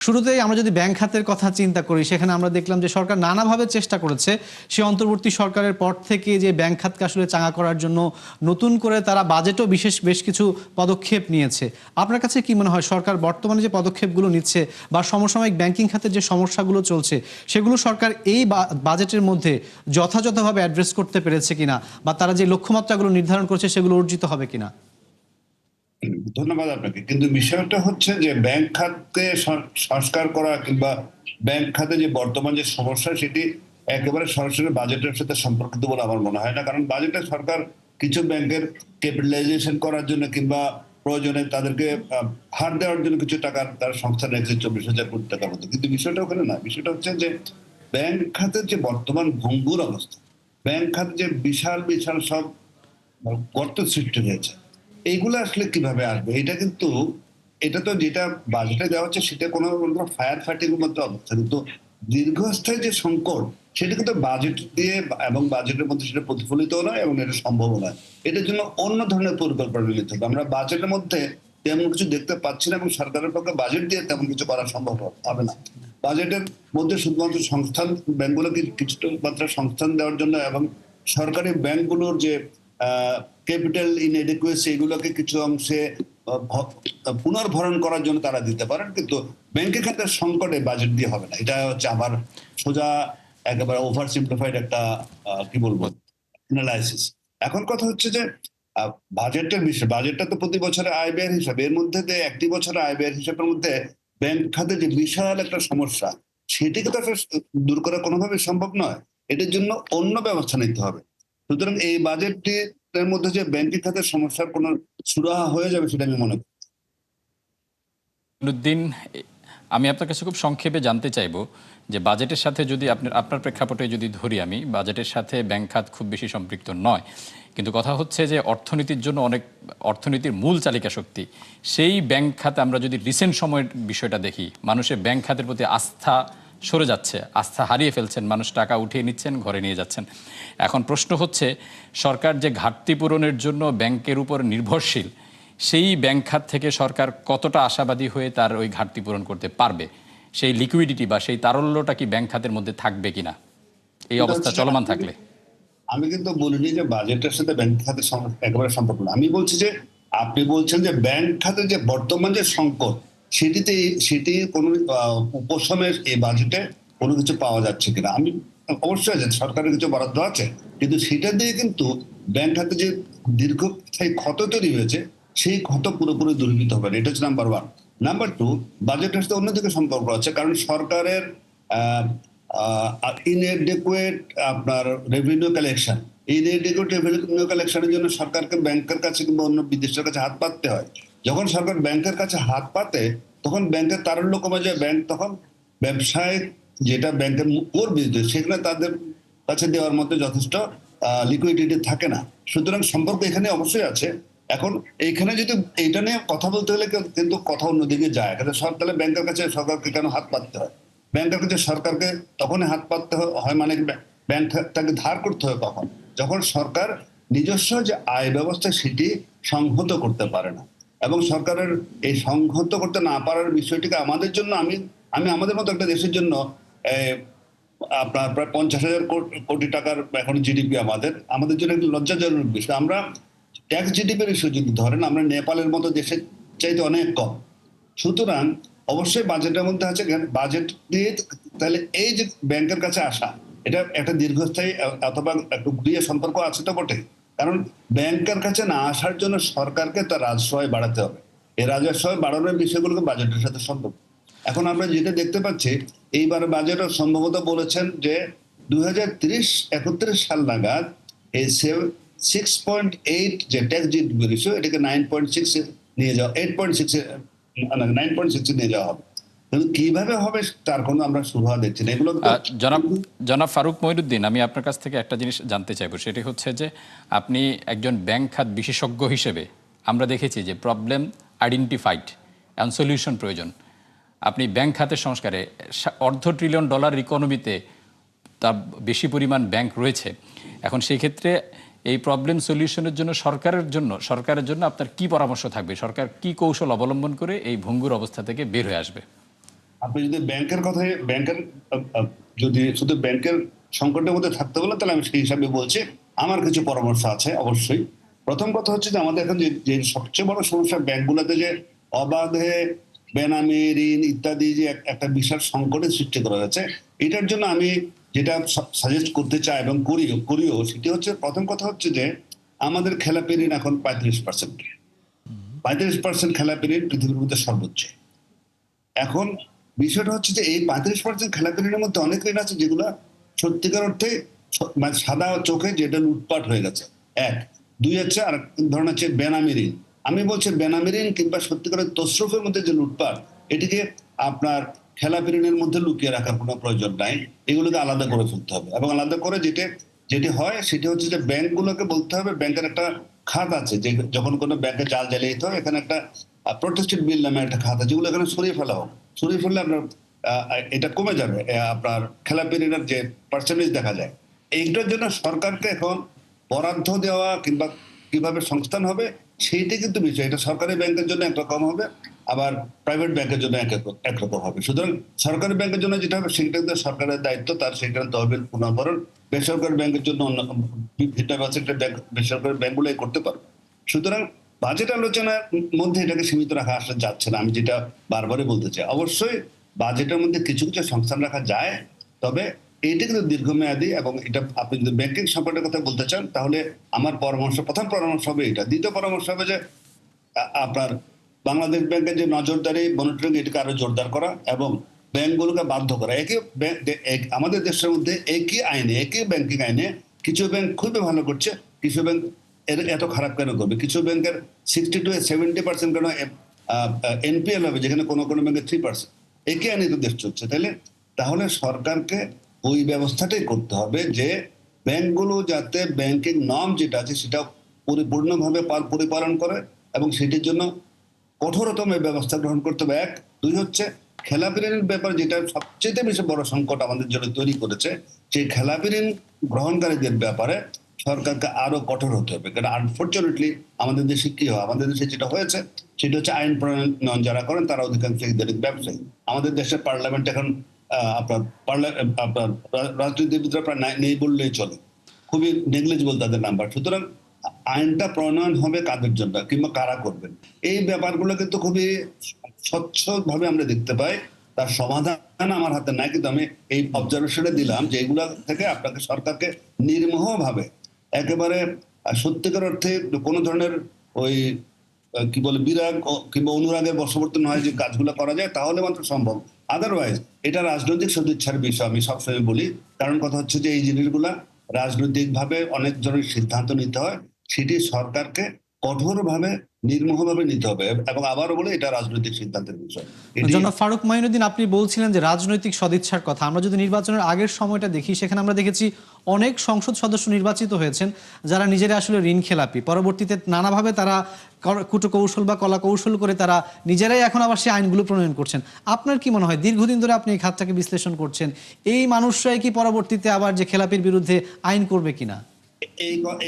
শুরুতেই আমরা যদি ব্যাংক খাতের কথা চিন্তা করি, সেখানে আমরা দেখলাম যে সরকার নানাভাবে চেষ্টা করেছে। সে অন্তর্বর্তী সরকারের পর থেকে যে ব্যাংক খাতকে আসলে চাঙা করার জন্য নতুন করে তারা বাজেটও বেশ কিছু পদক্ষেপ নিয়েছে। আপনার কাছে কি মনে হয় সরকার বর্তমানে যে পদক্ষেপগুলো নিচ্ছে বা সমসাময়িক ব্যাংকিং খাতের যে সমস্যাগুলো চলছে সেগুলো সরকার এই বাজেটের মধ্যে যথাযথভাবে অ্যাড্রেস করতে পেরেছে কিনা, বা তারা যে লক্ষ্যমাত্রাগুলো নির্ধারণ করছে সেগুলো অর্জিত হবে কিনা? ধন্যবাদ আপনাকে। কিন্তু বিষয়টা হচ্ছে যে ব্যাংক খাতকে সংস্কার করা কিংবা ব্যাংক খাতে যে বর্তমান যে সমস্যা সেটি একেবারে সরাসরি বাজেটের সাথে সম্পর্কিত বলে আমার মনে হয় না। কারণ বাজেটে সরকার কিছু ব্যাংকের ক্যাপিটালাইজেশন করার জন্য কিংবা প্রয়োজনে তাদেরকে হার দেওয়ার জন্য কিছু টাকার তার সংস্থান রেখেছে 24,000 কোটি টাকার মতো। কিন্তু বিষয়টা ওখানে না। বিষয়টা হচ্ছে যে ব্যাংক খাতের যে বর্তমান ভঙ্গুর অবস্থা, ব্যাংক খাতে যে বিশাল বিশাল সব গর্ত সৃষ্টি হয়েছে, এইগুলো আসলে কিভাবে আসবে? এটা তো যেটা বাজেটে দেওয়া হচ্ছে সেটা কোনো ফায়ার ফাইটিং এর মধ্যে অবস্থা, কিন্তু দীর্ঘস্থায়ী যে সংকট সেটা কিন্তু বাজেট দিয়ে এবং বাজেটের মধ্যে সেটা প্রতিফলিত নয় এবং এটা সম্ভব নয়। এটার জন্য অন্য ধরনের পরিকল্পনা নিতে হবে। আমরা বাজেটের মধ্যে তেমন কিছু দেখতে পাচ্ছি না এবং সরকারের পক্ষে বাজেট দিয়ে তেমন কিছু করা সম্ভব হবে না। বাজেটের মধ্যে শুধুমাত্র সংস্থান, ব্যাংকগুলোকে কিছুটা মাত্রা সংস্থান দেওয়ার জন্য এবং সরকারি ব্যাংকগুলোর যে ক্যাপিটাল ইনএডিকুয়েসি এগুলোকে কিছু অংশে পুনর্ভরণ করার জন্য তারা দিতে পারেন, কিন্তু ব্যাংকের ক্ষেত্রে সংকটে বাজেট দিয়ে হবে না। এটা হচ্ছে আমার সোজা একেবারে ওভার সিম্পলিফাইড একটা কি বলবো অ্যানালাইসিস। এখন কথা হচ্ছে যে বাজেটের বিষয়, বাজেটটা তো প্রতি বছরের আয় ব্যয়ের হিসাব, এর মধ্যে দিয়ে একটি বছরের আয় ব্যয়ের হিসাবের মধ্যে ব্যাংক খাতে যে বিশাল একটা সমস্যা সেটিকে তো দূর করা কোনোভাবে সম্ভব নয়। এটার জন্য অন্য ব্যবস্থা নিতে হবে। সুতরাং এই বাজেটের মধ্যে যে ব্যাংকিং খাতের সমস্যার কোনো সুরাহা হয়ে যাবে সেটা আমি মনে করি। উদ্দিন, আমি আপনার কাছে খুব সংক্ষেপে জানতে চাইবো যে বাজেটের সাথে যদি আপনার প্রেক্ষাপটে যদি ধরি, আমি বাজেটের সাথে ব্যাংক খাত খুব বেশি সম্পৃক্ত নয়, কিন্তু কথা হচ্ছে যে অর্থনীতির জন্য অর্থনীতির মূল চালিকা শক্তি সেই ব্যাংক খাতে আমরা যদি রিসেন্ট সময়ের বিষয়টা দেখি, মানুষের ব্যাংক খাতের প্রতি আস্থা সরে যাচ্ছে, আস্থা হারিয়ে ফেলছেন, মানুষ টাকা উঠিয়ে নিচ্ছেন, ঘরে নিয়ে যাচ্ছেন। এখন প্রশ্ন হচ্ছে সরকার যে ঘাটতি পূরণের জন্য ব্যাংকের উপর নির্ভরশীল, সেই ব্যাংক খাত থেকে সরকার কতটা আশাবাদী হয়ে তার ওই ঘাটতি পূরণ করতে পারবে? সেই লিকুইডিটি বা সেই তারল্যটা কি ব্যাংক খাতের মধ্যে থাকবে কিনা এই অবস্থা চলমান থাকলে? আমি কিন্তু বলিনি যে বাজেটের সাথে ব্যাংক খাতের একেবারে সম্পর্ক না। আমি বলছি যে আপনি বলছেন যে ব্যাংক খাতের যে বর্তমান যে সংকট সেটি কোনো উপশমের এই বাজেটে কোনো কিছু পাওয়া যাচ্ছে কিনা। আমি অবশ্যই আছে, সরকারের কিছু বরাদ্দ আছে, কিন্তু সেটা দিয়ে কিন্তু ব্যাংক খাতে যে দীর্ঘস্থায়ী ক্ষত তৈরি হয়েছে সেই ক্ষত পুরোপুরি দূরীভূত হবে না। এটা হচ্ছে নাম্বার ওয়ান। নাম্বার টু, বাজেটের সাথে অন্যদিকে সম্পর্ক আছে, কারণ সরকারের ইনএডিকুয়েট আপনার রেভিনিউ কালেকশন, এই ইনএডিকুয়েট রেভিনিউ কালেকশনের জন্য সরকারকে ব্যাংকের কাছে কিংবা অন্য বিদেশের কাছে হাত পাততে হয়। যখন সরকার ব্যাংকের কাছে হাত পাতে তখন ব্যাংকের তারল্য কমে যায়। ব্যাংক তখন ব্যবসায় যেটা ব্যাংকের কোর বিজনেস সেখানে তাদের কাছে দেওয়ার মধ্যে যথেষ্ট লিকুইডিটি থাকে না। সুতরাং সম্পর্ক এখানে অবশ্যই আছে। এখন এইখানে যদি এইটা নিয়ে কথা বলতে হলে কিন্তু কথা অন্যদিকে যায়। তাহলে ব্যাংকের কাছে সরকারকে কেন হাত পাততে হয়? ব্যাংকের কাছে সরকারকে তখনই হাত পাততে হয়, মানে ব্যাংক তাকে ধার করতে হয় কখন? যখন সরকার নিজস্ব যে আয় ব্যবস্থা সেটি সংহত করতে পারে না। এবং সরকারের এই সংহত করতে না পারার বিষয়টিকে আমাদের জন্য, আমি আমাদের মতো একটা দেশের জন্য আপনার প্রায় 50,000 কোটি টাকার এখন জিডিপি, আমাদের জন্য একটি লজ্জাজনক বিষয়। আমরা ট্যাক্স জিডিপি রেশিও যদি ধরেন, আমরা নেপালের মতো দেশের চাইতে অনেক কম। সুতরাং অবশ্যই বাজেটের মধ্যে আছে, বাজেট দিয়ে তাহলে এই যে ব্যাংকের কাছে আসা, এটা একটা দীর্ঘস্থায়ী অথবা একটু ঘুরিয়ে সম্পর্ক আছে তো বটে। কারণ ব্যাংকের কাছে না আসার জন্য সরকারকে তার রাজস্ব আয় বাড়াতে হবে। এই রাজস্ব আয় বাড়ানোর বিষয়গুলোকে বাজেটের সাথে সম্পর্ক। এখন আমরা যেটা দেখতে পাচ্ছি, এইবার বাজেটও সম্ভবত বলেছেন যে 2030-31 সাল নাগাদ এই 6.8 যে ট্যাক্স জিডিপি রেশিও এটাকে 9.6 নিয়ে যাওয়া, 8.6 9.6 নিয়ে যাওয়া হবে। কিন্তু কিভাবে হবে তার কোনো আমরা সুরাহা দেখছি না। এগুলো জনাব ফারুক মঈনুদ্দিন, আমি আপনার কাছ থেকে একটা জিনিস জানতে চাইবো, সেটি হচ্ছে যে আপনি একজন ব্যাংক খাত বিশেষজ্ঞ হিসেবে আমরা দেখেছি যে প্রবলেম আইডেন্টিফাইড অ্যান্ড সলিউশন প্রয়োজন। আপনি ব্যাংক খাতের সংস্কারে $1/2 ট্রিলিয়ন ইকোনমিতে তা বেশি পরিমাণ ব্যাংক রয়েছে। এখন সেই ক্ষেত্রে এই প্রবলেম সলিউশনের জন্য সরকারের জন্য আপনার কি পরামর্শ থাকবে? সরকার কি কৌশল অবলম্বন করে এই ভঙ্গুর অবস্থা থেকে বের হয়ে আসবে? আপনি যদি ব্যাংকের কথায় ব্যাংকের যদি শুধু ব্যাংকের সংকটের মধ্যে থাকতে বলে, তাহলে আমি সেই হিসাবে বলছি আমার কিছু পরামর্শ আছে অবশ্যই। প্রথম কথা হচ্ছে যে আমাদের এখন যে সবচেয়ে বড় সমস্যা ব্যাংকগুলোতে যে অবাধে বেনামি ঋণ ইত্যাদি যে একটা বিশাল সংকটের সৃষ্টি করা হয়েছে, এটার জন্য আমি যেটা সাজেস্ট করতে চাই এবং করিও সেটি হচ্ছে, প্রথম কথা হচ্ছে যে আমাদের খেলাপি ঋণ এখন 35%। 35% খেলাপি ঋণ পৃথিবীর মধ্যে সর্বোচ্চ। এখন বিষয়টা হচ্ছে যে এই 35% খেলাপি ঋণের মধ্যে অনেক ঋণ আছে যেগুলো সত্যিকার অর্থে মানে সাদা চোখে যেটা লুটপাট হয়ে গেছে, এক। দুই হচ্ছে আর ধরনের হচ্ছে বেনামি ঋণ। আমি বলছি বেনামি ঋণ কিংবা সত্যিকারের তসরুফের মধ্যে যে লুটপাট, এটিকে আপনার খেলাপি ঋণের মধ্যে লুকিয়ে রাখার কোনো প্রয়োজন নাই, এগুলোকে আলাদা করে ফেলতে হবে। এবং আলাদা করে যেটি হয় সেটি হচ্ছে যে ব্যাংকগুলোকে বলতে হবে, ব্যাংকের একটা খাত আছে যে যখন কোনো ব্যাংকে জাল জ্বালিয়ে দিতে হয়, এখানে একটা প্রোটেস্টেড বিল নামে একটা খাত আছে, যেগুলো এখানে সরিয়ে ফেলা হোক। সরিয়ে ফেললে আপনার এটা কমে যাবে, আপনার খেলাপি ঋণের যে পার্সেন্টেজ দেখা যায়। এইটার জন্য সরকারকে এখন বরাদ্দ দেওয়া কিংবা কিভাবে সংস্থান হবে সেইটা কিন্তু বিষয়। এটা সরকারি ব্যাংকের জন্য একরকম হবে, আবার প্রাইভেট ব্যাংকের জন্য একরকম হবে। সুতরাং সরকারি ব্যাংকের জন্য যেটা হবে সেটা কিন্তু সরকারের দায়িত্ব, তার সেখানে তহবিল পুনর্ভরণ। বেসরকারি ব্যাংকের জন্য অন্য ভিন্ন বেসরকারি ব্যাংকগুলোই করতে পারবে। সুতরাং বাজেট আলোচনার মধ্যে এটাকে সীমিত রাখা আসলে যাচ্ছে না, আমি যেটা বারবারই বলতে চাই। অবশ্যই বাজেটের মধ্যে কিছু কিছু সংস্থান রাখা যায়, তবে এইটা কিন্তু দীর্ঘমেয়াদী। এবং এটা আপনি যদি ব্যাংকিং সংকটের কথা বলতে চান, তাহলে আমার প্রথম পরামর্শ হবে এটা। দ্বিতীয় পরামর্শ হবে যে আপনার বাংলাদেশ ব্যাংকের যে নজরদারি মনিটরিং, এটাকে আরো জোরদার করা এবং ব্যাংকগুলোকে বাধ্য করা। আমাদের দেশের মধ্যে একই আইনে, একই ব্যাংকিং আইনে কিছু ব্যাংক খুবই ভালো করছে, কিছু ব্যাংক এত খারাপ কেন করবে? কিছু ব্যাংকের 60 to 70% কেন এনপিএল হবে, যেখানে কোনো কোনো ব্যাংকের 3%। একই আইনে তো দেশ চলছে। তাহলে সরকারকে ওই ব্যবস্থাটাই করতে হবে যে ব্যাংকগুলো যাতে ব্যাংকিং নর্ম যেটা আছে সেটা পরিপূর্ণভাবে পরিপালন করে এবং সেটির জন্য কঠোরতম ব্যবস্থা গ্রহণ করতে হবে, এক। দুই হচ্ছে খেলাপি ঋণের ব্যাপার, যেটা সবচেয়ে বেশি বড় সংকট আমাদের জন্য তৈরি করেছে, সেই খেলাপি ঋণ গ্রহণকারীদের ব্যাপারে সরকারকে আরো কঠোর হতে হবে। কারণ আনফর্চুনেটলি আমাদের দেশে কি হয়, আমাদের দেশে যেটা হয়েছে সেটা হচ্ছে আইন প্রণয়ন যারা করেন তারা অধিকাংশ ব্যবসায়ী। আমাদের দেশের পার্লামেন্ট এখন আপনার রাজনীতিবিদরা প্রায় নেই বললেই চলে, খুবই নেগলিজিবল তাদের নাম্বার। সুতরাং আইনটা প্রণয়ন হবে কাদের জন্য কিংবা কারা করবেন, এই ব্যাপারগুলো কিন্তু খুবই স্বচ্ছভাবে আমরা দেখতে পাই। তার সমাধান আমার হাতে নাই, কিন্তু আমি এই অবজারভেশনে দিলাম যে এগুলা থেকে আপনাকে সরকারকে নির্মোহভাবে একেবারে সত্যিকার অর্থে কোনো ধরনের ওই কি বলে বিরাগ কিংবা অনুরাগের বশবর্তী নয় যে কাজগুলো করা যায়, তাহলে মাত্র সম্ভব। আদারওয়াইজ এটা রাজনৈতিক সদিচ্ছার বিষয়, আমি সবসময় বলি। কারণ কথা হচ্ছে যে এই জিনিসগুলা রাজনৈতিকভাবে অনেক ধরনের সিদ্ধান্ত নিতে হয়, সেটি সরকারকে কঠোরভাবে নির্মোহভাবে নিতে হবে। এবং আবারও বলে এটা রাজনৈতিক সিদ্ধান্তের বিষয়। জনাব ফারুক মাইনুদ্দিন, আপনি বলছিলেন যে রাজনৈতিক সদিচ্ছার কথা। আমরা যদি নির্বাচনের আগের সময়টা দেখি, সেখানে আমরা দেখেছি অনেক সংসদ সদস্য নির্বাচিত হয়েছেন যারা নিজেরা আসলে ঋণ খেলাপি। পরবর্তীতে নানাভাবে তারা কুটকৌশল বা কলা কৌশল করে তারা নিজেরাই এখন আবার সেই আইনগুলো প্রণয়ন করছেন। আপনার কি মনে হয়, দীর্ঘদিন ধরে আপনি এই খাতটাকে বিশ্লেষণ করছেন, এই মানুষরাই কি পরবর্তীতে আবার যে খেলাপির বিরুদ্ধে আইন করবে কিনা?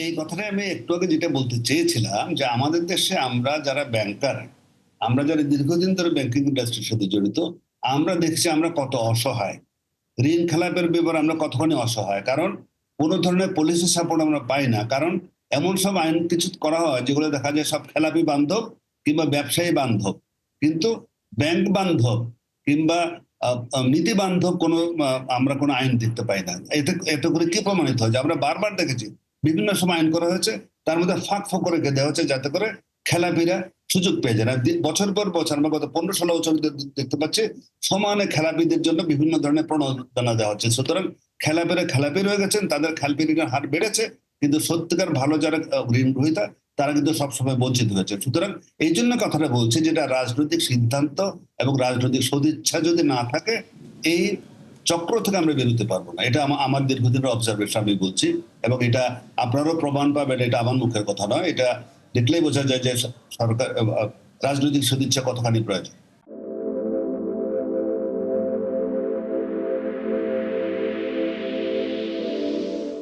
এই কথাটাই আমি একটু আগে যেটা বলতে চেয়েছিলাম, যে আমাদের দেশে আমরা যারা ব্যাংকার, আমরা যারা দীর্ঘদিন ধরে ব্যাংকিং ইন্ডাস্ট্রির সাথে জড়িত, আমরা দেখছি আমরা কত অসহায়। ঋণ খেলাপের ব্যাপারে আমরা কতখানি অসহায়, কারণ কোনো ধরনের পুলিশের সাপোর্ট আমরা পাই না। কারণ এমন সব আইন কিছু করা হয় যেগুলো দেখা যায় সব খেলাপি বান্ধব কিংবা ব্যবসায়ী বান্ধব, কিন্তু ব্যাংক বান্ধব কিংবা নীতি বান্ধব কোনো আমরা কোনো আইন দেখতে পাই না। এতে করে কি প্রমাণিত হয় যে আমরা বারবার দেখেছি বিভিন্ন সময় আইন করা হয়েছে, তার মধ্যে ফাঁক ফোকর রেখে দেওয়া হচ্ছে যাতে করে খেলাপিরা সুযোগ পেয়ে যায়। বছর পর বছর আমরা গত 15-16 বছর দেখতে পাচ্ছি সমানে খেলাপিদের জন্য বিভিন্ন ধরনের প্রণোদনা দেওয়া হচ্ছে। সুতরাং খেলাপি রয়ে গেছেন, তাদের খেলাপি ঋণের হার বেড়েছে, কিন্তু সত্যিকার ভালো যারা ঋণ গ্রহীতা তারা কিন্তু সবসময় বঞ্চিত হয়েছে। সুতরাং এই জন্য কথাটা বলছি, যেটা রাজনৈতিক সিদ্ধান্ত এবং রাজনৈতিক সদিচ্ছা যদি না থাকে, এই চক্র থেকে আমরা বেরোতে পারবো না। এটা আমার দীর্ঘদিনের অবজারভেশন আমি বলছি, এবং এটা আপনারও প্রমাণ পাবেন, এটা আমার মুখের কথা নয়। এটা দেখলেই বোঝা যায় যে সরকার রাজনৈতিক সদিচ্ছা কতখানি প্রয়োজন।